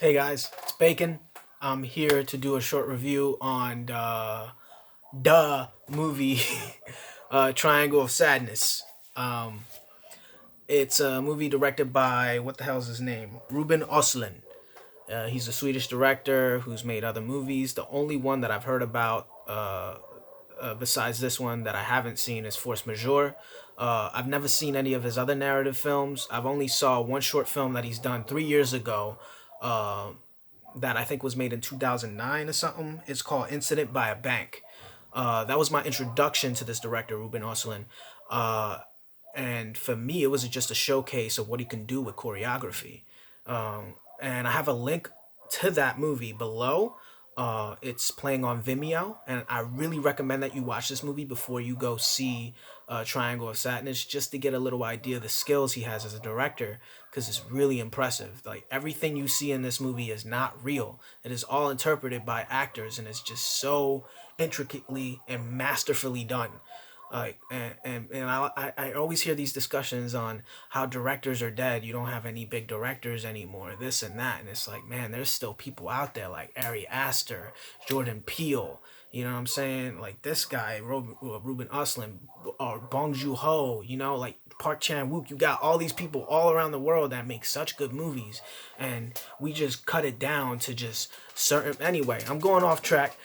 Hey guys, it's Bacon. I'm here to do a short review on the movie Triangle of Sadness. Um, it's a movie directed by, what the hell is his name? Ruben Östlund. He's a Swedish director who's made other movies. The only one that I've heard about besides this one that I haven't seen is Force Majeure. I've never seen any of his other narrative films. I've only saw one short film that he's done 3 years ago. Uh, that I think was made in 2009 or something. It's called Incident by a Bank. That was my introduction to this director, Ruben Östlund. Uh, and for me, it was just a showcase of what he can do with choreography. And I have a link to that movie below. It's playing on Vimeo, and I really recommend that you watch this movie before you go see Triangle of Sadness, just to get a little idea of the skills he has as a director, because it's really impressive. Like everything you see in this movie is not real; it is all interpreted by actors, and it's just so intricately and masterfully done. I always hear these discussions on how directors are dead. You don't have any big directors anymore, this and that. And it's like, man, there's still people out there like Ari Aster, Jordan Peele. You know what I'm saying? Like this guy, Ruben Östlund, or Bong Joon-ho. Like Park Chan-wook. You got all these people all around the world that make such good movies, and we just cut it down to just certain. Anyway, I'm going off track.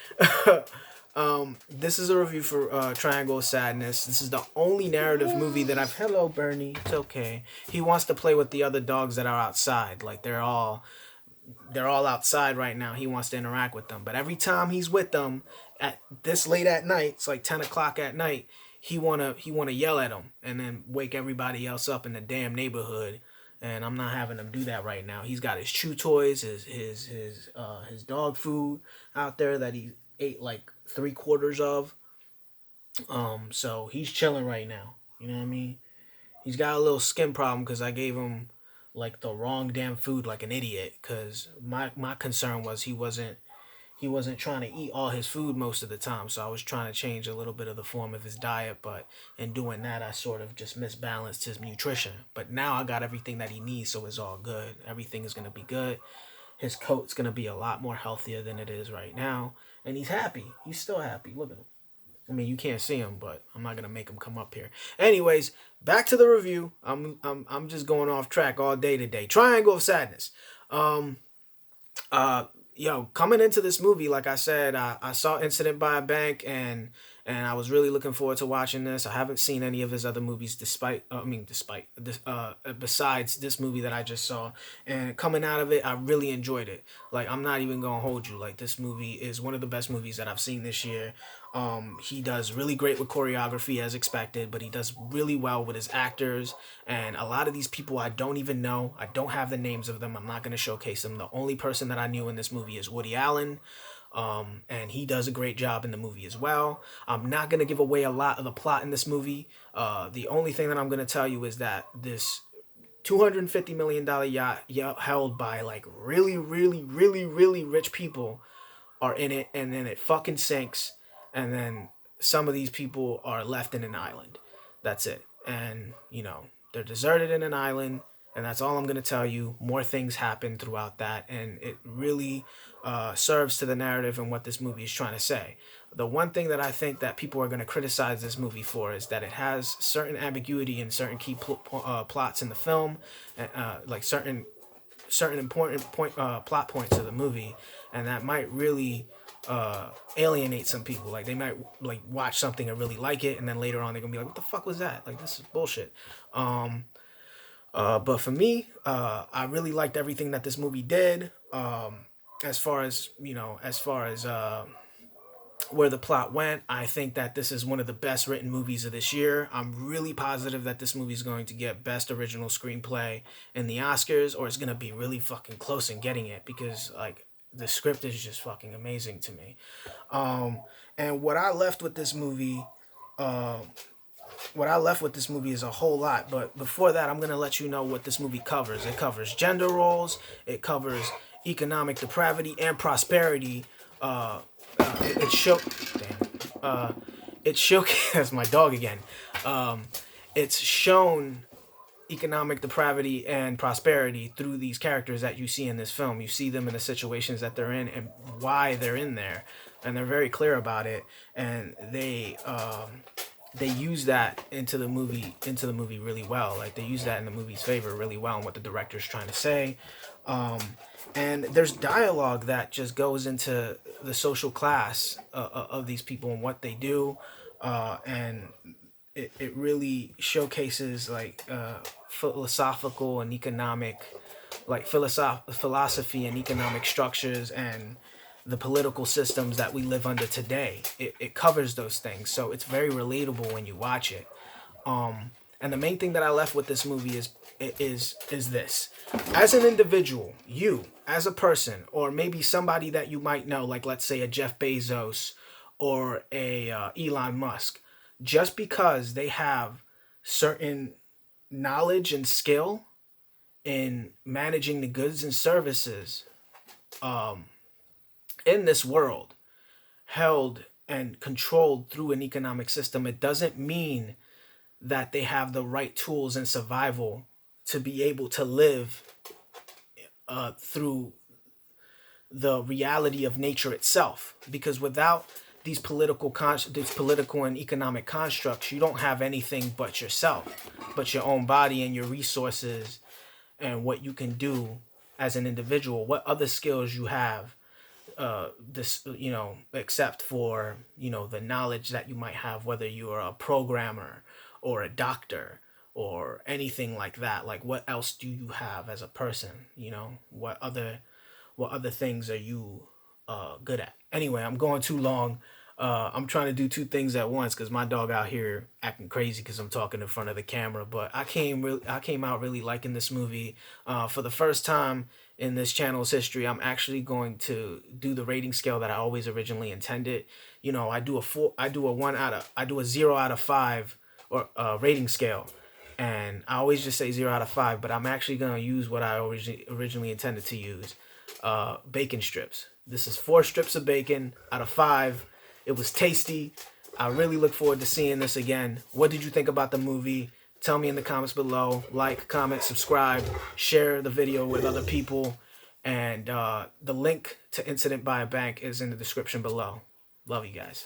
This is a review for Triangle of Sadness. This is the only narrative movie that I've. Hello, Bernie. It's okay. He wants to play with the other dogs that are outside. Like they're all outside right now. He wants to interact with them. But every time he's with them at this late at night, it's like 10 o'clock at night. He wanna yell at them and then wake everybody else up in the damn neighborhood. And I'm not having him do that right now. He's got his chew toys, his dog food out there that he ate like 3/4 of. So he's chilling right now. You know what I mean? He's got a little skin problem because I gave him like the wrong damn food like an idiot. Because my concern was he wasn't trying to eat all his food most of the time. So I was trying to change a little bit of the form of his diet, but in doing that, I sort of just misbalanced his nutrition. But now I got everything that he needs, so it's all good. Everything is gonna be good. His coat's gonna be a lot more healthier than it is right now, and he's happy. He's still happy. Look at him. I mean, you can't see him, but I'm not gonna make him come up here. Anyways, back to the review. I'm just going off track all day today. Triangle of Sadness. Um, Coming into this movie, like I said, I saw Incident by a Bank, and I was really looking forward to watching this. I haven't seen any of his other movies, despite this, besides this movie that I just saw. And coming out of it, I really enjoyed it. Like I'm not even gonna hold you. Like this movie is one of the best movies that I've seen this year. He does really great with choreography as expected, but he does really well with his actors. And a lot of these people I don't even know. I don't have the names of them. I'm not going to showcase them. The only person that I knew in this movie is Woody Allen. And he does a great job in the movie as well. I'm not going to give away a lot of the plot in this movie. The only thing that I'm going to tell you is that this $250 million yacht held by like really, really, really, really rich people are in it, and then it fucking sinks, and then some of these people are left in an island. That's it. And they're deserted in an island, and that's all I'm going to tell you. More things happen throughout that, and it really serves to the narrative and what this movie is trying to say. The one thing that I think that people are going to criticize this movie for is that it has certain ambiguity in certain key plots in the film, like certain important plot points of the movie, and that might really alienate some people. Like they might like watch something and really like it, and then later on they're gonna be like, "What the fuck was that? Like this is bullshit." But for me, I really liked everything that this movie did. As far as where the plot went, I think that this is one of the best written movies of this year. I'm really positive that this movie is going to get Best Original Screenplay in the Oscars, or it's going to be really fucking close in getting it, because like the script is just fucking amazing to me. And what I left with this movie is a whole lot. But before that, I'm gonna let you know what this movie covers. It covers gender roles. It covers economic depravity and prosperity. It show. Damn. It show. That's my dog again. It's shown economic depravity and prosperity through these characters that you see in this film. You see them in the situations that they're in and why they're in there, and they're very clear about it. And they use that into the movie really well. Like they use that in the movie's favor really well, and what the director's trying to say. Um, and there's dialogue that just goes into the social class of these people and what they do, and it really showcases like philosophical and economic, like philosophy and economic structures and the political systems that we live under today. It covers those things, so it's very relatable when you watch it. And the main thing that I left with this movie is this: as an individual, you as a person, or maybe somebody that you might know, like let's say a Jeff Bezos or a Elon Musk, just because they have certain knowledge and skill in managing the goods and services in this world, held and controlled through an economic system, it doesn't mean that they have the right tools and survival to be able to live through the reality of nature itself. Because without these political and economic constructs, you don't have anything but yourself, but your own body and your resources, and what you can do as an individual, what other skills you have, this except for the knowledge that you might have, whether you're a programmer or a doctor or anything like that. Like, what else do you have as a person? What other things are you good at? Anyway, I'm going too long. I'm trying to do two things at once because my dog out here acting crazy because I'm talking in front of the camera. But I came out really liking this movie. For the first time in this channel's history, I'm actually going to do the rating scale that I always originally intended. I do a 0 out of 5 or rating scale, and I always just say 0 out of 5. But I'm actually gonna use what I originally intended to use. Bacon strips. This is 4 strips of bacon out of 5. It was tasty. I really look forward to seeing this again. What did you think about the movie? Tell me in the comments below. Like, comment, subscribe, share the video with other people. And the link to Incident by a Bank is in the description below. Love you guys.